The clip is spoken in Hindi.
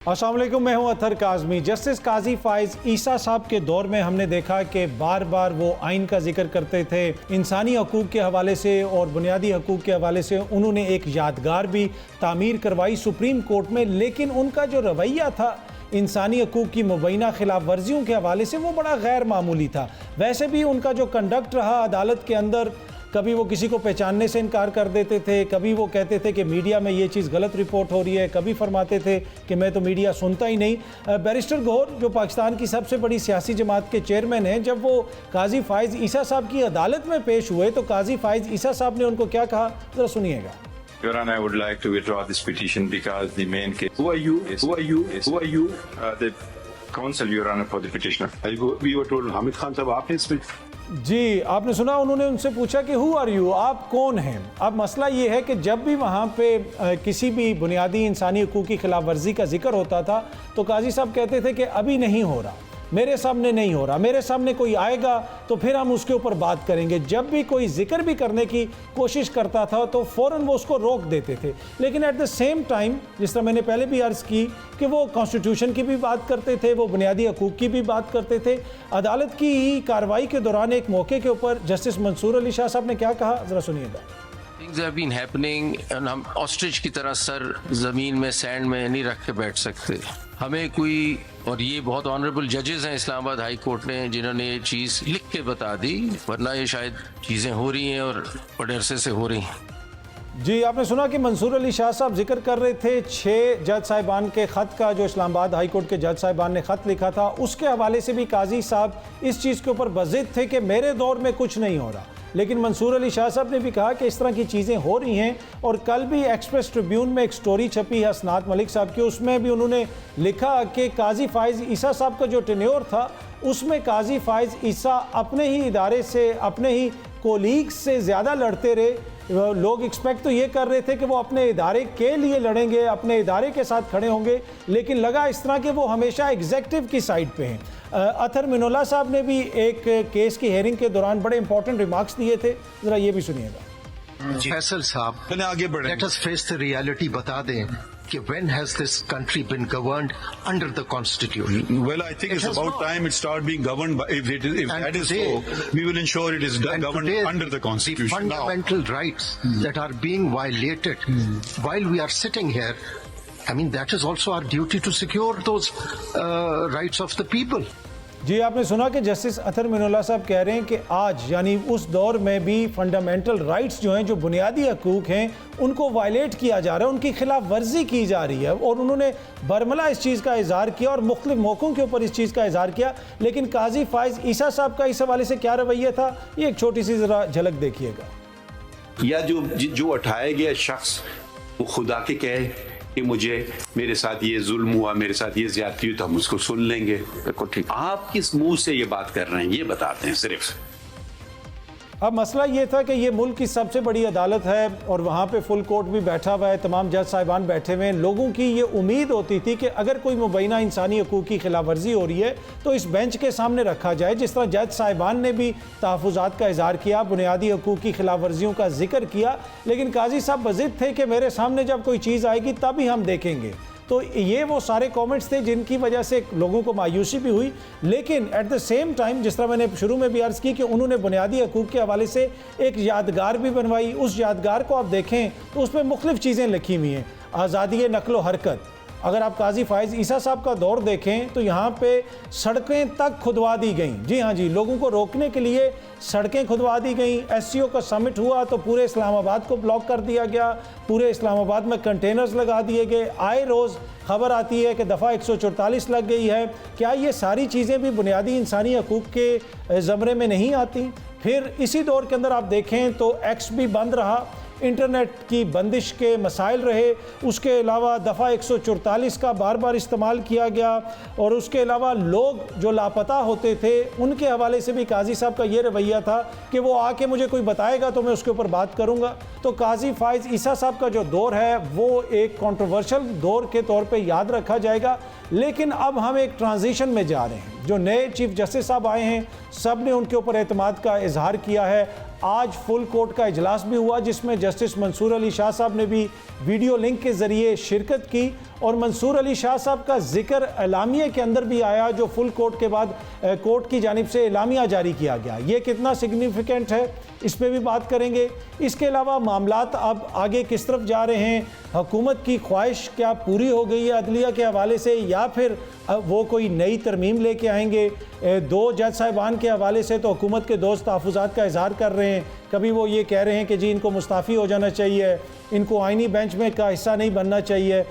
अस्सलाम वालेकुम, मैं हूं अतहर काज़मी। जस्टिस काजी फ़ाइज़ ईसा साहब के दौर में हमने देखा कि बार बार वो आइन का जिक्र करते थे, इंसानी हकूक़ के हवाले से और बुनियादी हकूक़ के हवाले से उन्होंने एक यादगार भी तामीर करवाई सुप्रीम कोर्ट में। लेकिन उनका जो रवैया था इंसानी हकूक़ की मुबैना खिलाफ वर्जियों के हवाले से वो बड़ा गैर मामूली था। वैसे भी उनका जो कंडक्ट रहा अदालत के अंदर, कभी वो किसी को पहचानने से इनकार कर देते थे, कभी वो कहते थे कि मीडिया में ये चीज़ गलत रिपोर्ट हो रही है, कभी फरमाते थे कि मैं तो मीडिया सुनता ही नहीं। बैरिस्टर गौहर जो पाकिस्तान की सबसे बड़ी सियासी जमात के चेयरमैन हैं, जब वो काजी फ़ाइज़ ईसा साहब की अदालत में पेश हुए तो काजी फ़ाइज़ ईसा साहब ने उनको क्या कहा, ज़रा सुनिएगा। Your Honor, I would like to withdraw this petition because the main case. Who are you? Who are you? Who are you? The counsel, Your Honor, for the petitioner. We were told Hamid Khan साहब आपने इसमें जी, आपने सुना, उन्होंने उनसे पूछा कि हु आर यू, आप कौन हैं। अब मसला ये है कि जब भी वहाँ पे किसी भी बुनियादी इंसानी हकूक़ की खिलाफ वर्जी का जिक्र होता था तो काजी साहब कहते थे कि अभी नहीं हो रहा, मेरे सामने नहीं हो रहा, मेरे सामने कोई आएगा तो फिर हम उसके ऊपर बात करेंगे। जब भी कोई जिक्र भी करने की कोशिश करता था तो फ़ौरन वो उसको रोक देते थे। लेकिन एट द सेम टाइम, जिस तरह मैंने पहले भी अर्ज़ की कि वो कॉन्स्टिट्यूशन की भी बात करते थे, वो बुनियादी हकूक़ की भी बात करते थे। अदालत की कार्रवाई के दौरान एक मौके के ऊपर जस्टिस मंसूर अली शाह साहब ने क्या कहा, ज़रा सुनिएगा। Things have been happening and हम ऑस्ट्रिच की तरह सर ज़मीन में सैंड में नहीं रख के बैठ सकते। हमें कोई, और ये बहुत ऑनरेबल जजेस हैं इस्लामाबाद हाई कोर्ट ने जिन्होंने ये चीज़ लिख के बता दी, वरना ये शायद चीज़ें हो रही हैं और बड़े अरसे से हो रही हैं। जी, आपने सुना कि मंसूर अली शाह साहब जिक्र कर रहे थे 6 जज साहिबान के ख़त का, जो इस्लामाबाद हाई कोर्ट के जज साहिबान ने ख़त लिखा था, उसके हवाले से भी काजी साहब इस चीज़ के ऊपर बज़िद थे कि मेरे दौर में कुछ नहीं हो रहा। लेकिन मंसूर अली शाह साहब ने भी कहा कि इस तरह की चीज़ें हो रही हैं। और कल भी एक्सप्रेस ट्रिब्यून में एक स्टोरी छपी है असनात मलिक साहब की, उसमें भी उन्होंने लिखा कि काजी फ़ाइज़ ईसा साहब का जो टेन्योर था उसमें काजी फ़ाइज़ ईसा अपने ही इदारे से, अपने ही कोलीग्स से ज़्यादा लड़ते रहे। लोग एक्सपेक्ट तो ये कर रहे थे कि वो अपने इदारे के लिए लड़ेंगे, अपने इदारे के साथ खड़े होंगे, लेकिन लगा इस तरह कि वो हमेशा एग्जेक्टिव की साइड पे हैं। अतहर मिनोल्ला साहब ने भी एक केस की हेयरिंग के दौरान बड़े इंपॉर्टेंट रिमार्क्स दिए थे, ज़रा ये भी सुनिएगा। फैसल साहब, मैंने आगे बढ़े, let us face the reality, बता दें कि when has this country been governed under the constitution? Well, I think it's about time it start being governed by, if that is so, we will ensure it is governed under the constitution. The fundamental rights that are being violated while we are sitting here, I mean, that is also our duty to secure those rights of the people. जी, आपने सुना कि जस्टिस अतहर मिनोल्ला साहब कह रहे हैं कि आज यानी उस दौर में भी फंडामेंटल राइट्स जो हैं, जो बुनियादी हकूक़ हैं, उनको वायलेट किया जा रहा है, उनकी खिलाफ वर्जी की जा रही है। और उन्होंने बरमला इस चीज़ का इज़हार किया और मुख्तलिफ मौक़ों के ऊपर इस चीज़ का इज़हार किया। लेकिन काजी फ़ाइज़ ईसा साहब का इस हवाले से क्या रवैया था, ये एक छोटी सी ज़रा झलक देखिएगा। या जो उठाया गया शख्स वो खुदा के कहे कि मुझे, मेरे साथ ये जुल्म हुआ, मेरे साथ ये ज्यादती हुई, तो हम उसको सुन लेंगे। बिल्कुल ठीक। आप किस मुंह से ये बात कर रहे हैं, ये बताते हैं सिर्फ। अब मसला ये था कि ये मुल्क की सबसे बड़ी अदालत है और वहाँ पे फुल कोर्ट भी बैठा हुआ है, तमाम जज साहिबान बैठे हुए हैं। लोगों की ये उम्मीद होती थी कि अगर कोई मुबैना इंसानी हकूक़ की खिलाफ वर्जी हो रही है तो इस बेंच के सामने रखा जाए। जिस तरह जज साहिबान ने भी तहफ़्फ़ुज़ात का इज़हार किया, बुनियादी हकूक़ की खिलाफ वर्जियों का जिक्र किया, लेकिन काजी साहब बज़िद थे कि मेरे सामने जब कोई चीज़ आएगी तभी हम देखेंगे। तो ये वो सारे कमेंट्स थे जिनकी वजह से लोगों को मायूसी भी हुई। लेकिन एट द सेम टाइम, जिस तरह मैंने शुरू में भी अर्ज़ की कि उन्होंने बुनियादी हकूक़ के हवाले से एक यादगार भी बनवाई। उस यादगार को आप देखें तो उसमें मुख्तलिफ़ चीज़ें लिखी हुई हैं। आज़ादी नक्लो हरकत, अगर आप काजी फ़ाइज़ ईसा साहब का दौर देखें तो यहाँ पे सड़कें तक खुदवा दी गई। जी हाँ जी, लोगों को रोकने के लिए सड़कें खुदवा दी गई। SCO का समिट हुआ तो पूरे इस्लामाबाद को ब्लॉक कर दिया गया, पूरे इस्लामाबाद में कंटेनर्स लगा दिए गए। आए रोज़ खबर आती है कि दफ़ा 144 लग गई है। क्या ये सारी चीज़ें भी बुनियादी इंसानी हकूक़ के ज़मरे में नहीं आती? फिर इसी दौर के अंदर आप देखें तो एक्स भी बंद रहा, इंटरनेट की बंदिश के मसाइल रहे, उसके अलावा दफ़ा 144 का बार बार इस्तेमाल किया गया, और उसके अलावा लोग जो लापता होते थे उनके हवाले से भी काजी साहब का ये रवैया था कि वो आके मुझे कोई बताएगा तो मैं उसके ऊपर बात करूँगा। तो काजी फ़ाइज़ ईसा साहब का जो दौर है वो एक कंट्रोवर्शियल दौर के तौर पे याद रखा जाएगा। लेकिन अब हम एक ट्रांजिशन में जा रहे हैं। जो नए चीफ जस्टिस साहब आए हैं, सब ने उनके ऊपर एतमाद का इजहार किया है। आज फुल कोर्ट का इजलास भी हुआ जिसमें जस्टिस मंसूर अली शाह साहब ने भी वीडियो लिंक के ज़रिए शिरकत की और मंसूर अली शाह साहब का जिक्र एलामिया के अंदर भी आया जो फुल कोर्ट के बाद कोर्ट की जानिब से एलामिया जारी किया गया। ये कितना सिग्निफिकेंट है इस पर भी बात करेंगे। इसके अलावा मामलात अब आगे किस तरफ जा रहे हैं, हुकूमत की ख्वाहिश क्या पूरी हो गई है अदलिया के हवाले से या फिर वो कोई नई तरमीम लेके आएंगे। दो जज साहिबान के हवाले से तो हुकूमत के दोस्त तहफ़्फ़ुज़ात का इजहार कर रहे हैं, कभी वो ये कह रहे हैं कि जी इनको मुस्ताफ़ी हो जाना चाहिए, इनको आइनी बेंच में का हिस्सा नहीं बनना चाहिए,